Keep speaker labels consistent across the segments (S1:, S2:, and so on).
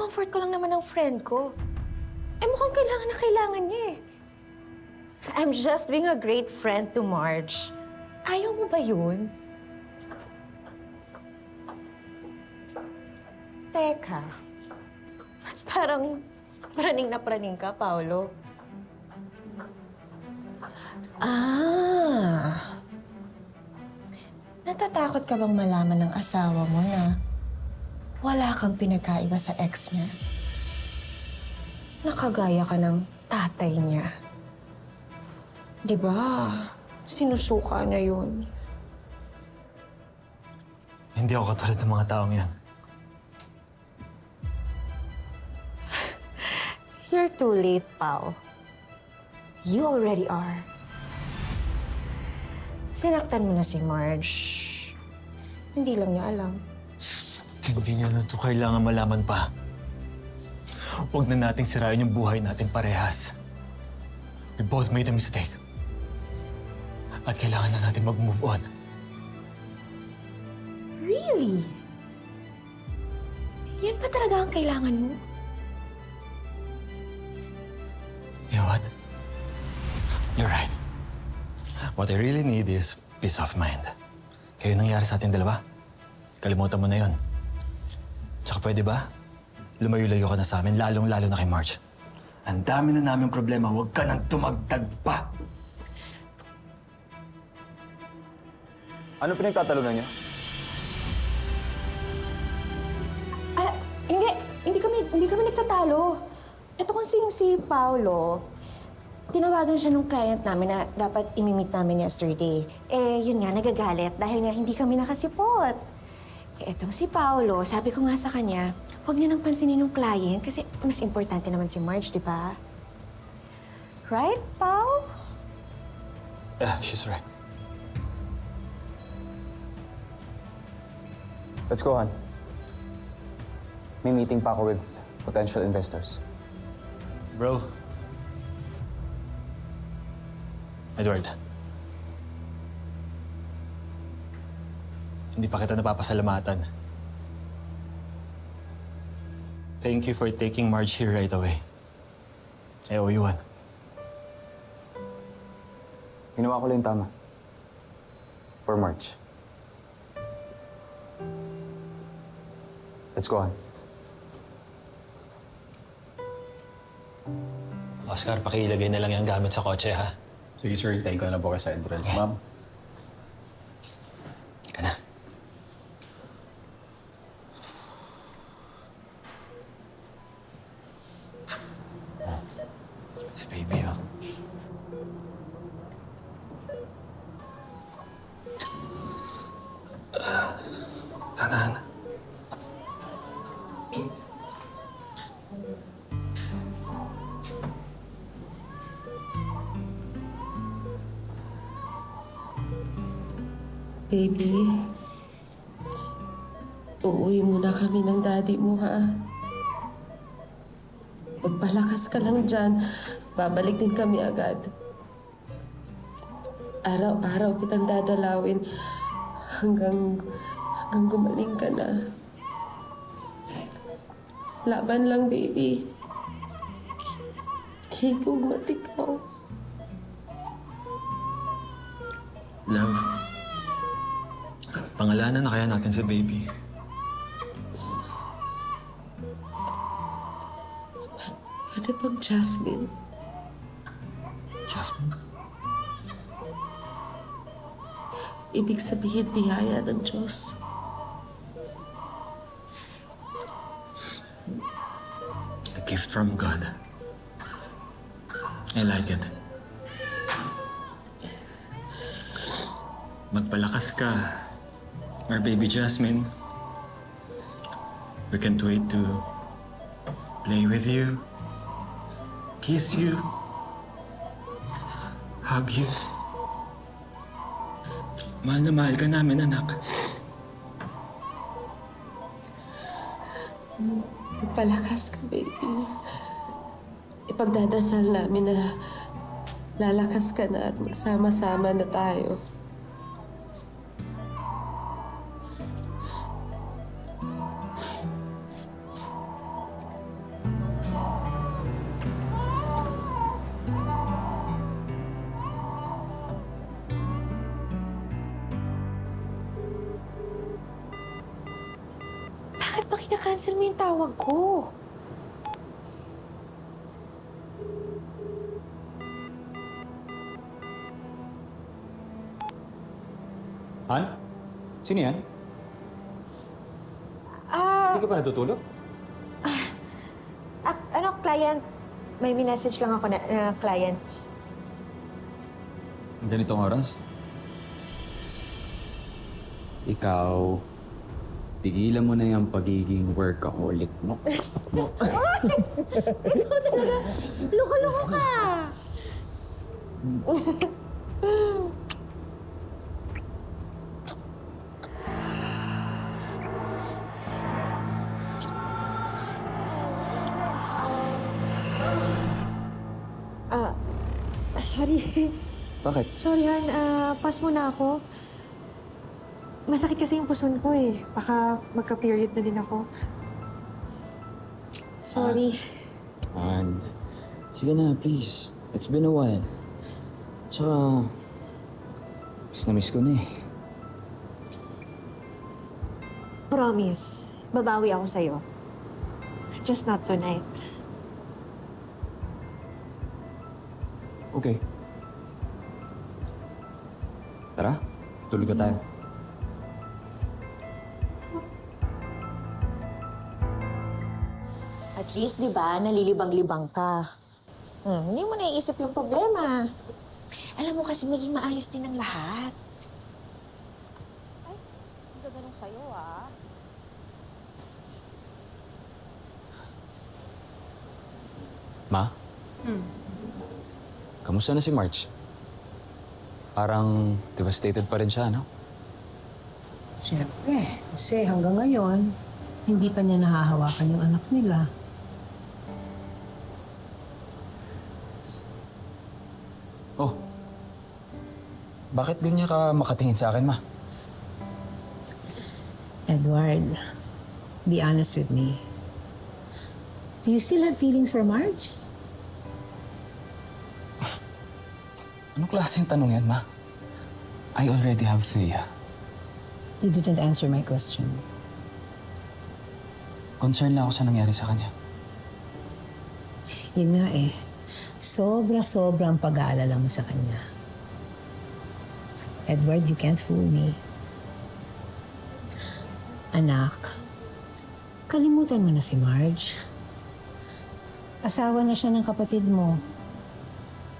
S1: Comfort ko lang naman ang friend ko. Eh, mukhang kailangan na kailangan niya eh. I'm just being a great friend to Marge. Ayaw mo ba yun? Teka. Ba't parang praning na praning ka, Paolo? Ah. Natatakot ka bang malaman ng asawa mo na wala kang pinagkaiba sa ex niya? Nakagaya ka ng tatay niya. Di ba? Sinusuka niya yun.
S2: Hindi ako katulad ng mga taong yan.
S1: You're too late, pal. You already are. Sinaktan mo na si Marge. Hindi lang niya alam.
S2: Hindi niya na ito kailangan malaman pa. Huwag na nating sirain yung buhay natin parehas. We both made a mistake. At kailangan na natin mag-move on.
S1: Really? Yun pa talaga ang kailangan mo?
S2: You know what? You're right. What I really need is peace of mind. Kaya yung nangyari sa ating dalawa, kalimutan mo na yun. Tsaka pwede ba? Lumayo-layo ka na sa amin, lalong-lalo na kay Marge. Ang dami na namin problema, huwag ka nang tumagtag pa.
S3: Ano pinagtatalunan niyo?
S1: Ah, hindi. Hindi kami nagtatalo. Ito kasi yung si Paolo, tinawagan siya nung client namin na dapat imimit namin yesterday. Eh, yun nga, nagagalit dahil nga hindi kami nakasipot. Eh, etong si Paolo, sabi ko nga sa kanya, huwag niya nang pansinin yung client kasi mas importante naman si Marge, di ba? Right, Pao?
S2: Yeah, she's right.
S3: Let's go, Han. May meeting pa ako with potential investors.
S2: Bro. Edward. Hindi pa kita napapasalamatan. Thank you for taking Marge here right away. I owe you one.
S3: Ginawa ko lang yung tama. For March. Let's go, Han.
S2: Oscar, pakilagay na lang yung gamit sa kotse, ha?
S4: Sige sir, hintayin ko na po kayo sa entrance.
S2: Okay.
S4: Ma'am,
S2: Ka na. Si baby, oh. Hana.
S5: Baby, uuwi muna kami ng daddy mo, ha? Magpalakas ka lang dyan. Babalik din kami agad. Araw-araw kitang dadalawin hanggang gumaling ka na. Laban lang, baby. Higog matikaw.
S2: Love. Pangalanan na kaya natin si baby.
S5: Pwede bang Jasmine?
S2: Jasmine?
S5: Ibig sabihin, biyaya ng Diyos.
S2: A gift from God. I like it. Magpalakas ka, our baby Jasmine. We can't wait to play with you, kiss you, hug you. Mahal na mahal ka namin, anak.
S5: Magpalakas ka, baby. Ipagdadasal namin na lalakas ka na at magsama-sama na tayo.
S1: Bakit ba kinakancel mo yung tawag ko?
S3: Han? Sino yan?
S1: Ah,
S3: Hindi ka pa natutulog?
S1: ano, client? May minessage lang ako na client.
S3: Ganitong oras? Ikaw, tigilan mo na yung pagiging workaholic mo.
S1: Loko-loko ka! Ah, sorry.
S3: Bakit?
S1: Sorry, Han. Pass mo na ako. Masakit kasi yung puson ko eh. Baka magka-period na din ako. Sorry.
S6: And, sige na, please. It's been a while. Tsaka, miss na miss ko na eh.
S1: Promise. Babawi ako sa'yo. Just not tonight.
S6: Okay. Tara, tulog na tayo.
S1: At least, di ba, nalilibang-libang ka. Hindi mo naiisip yung problema. Alam mo kasi maging maayos din ang lahat. Ay, ang gaganong sa'yo, ah.
S6: Ma? Kamusta na si March? Parang devastated pa rin siya, no?
S7: Siyempre, kasi hanggang ngayon, hindi pa niya nahahawakan yung anak nila.
S6: Oh, bakit ganyan ka makatingin sa akin, Ma?
S7: Edward, be honest with me. Do you still have feelings for Marge?
S6: Anong klaseng tanong yan, Ma? I already have Thea.
S7: You didn't answer my question.
S6: Concern lang ako sa nangyari sa kanya.
S7: Yun nga eh, sobra-sobra ang pag-aalala mo sa kanya. Edward, you can't fool me. Anak, kalimutan mo na si Marge. Asawa na siya ng kapatid mo.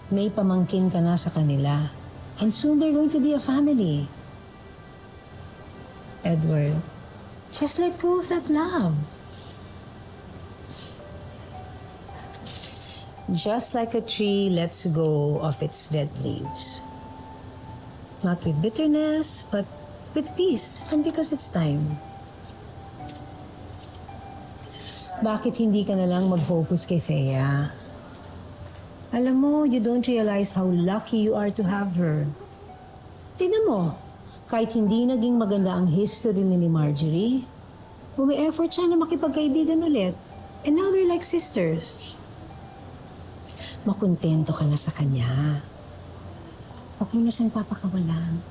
S7: May pamangkin ka na sa kanila. And soon they're going to be a family. Edward, just let go of that love. Just like a tree lets go of its dead leaves. Not with bitterness, but with peace, and because it's time. Bakit hindi ka na lang mag-focus kay Thea? Alam mo, you don't realize how lucky you are to have her. Tignan mo, kahit hindi naging maganda ang history ni Marjorie, umi-effort siya na makipagkaibigan ulit. And now they're like sisters. Makontento ka na sa kanya. Huwag mo na siyang papakawalan.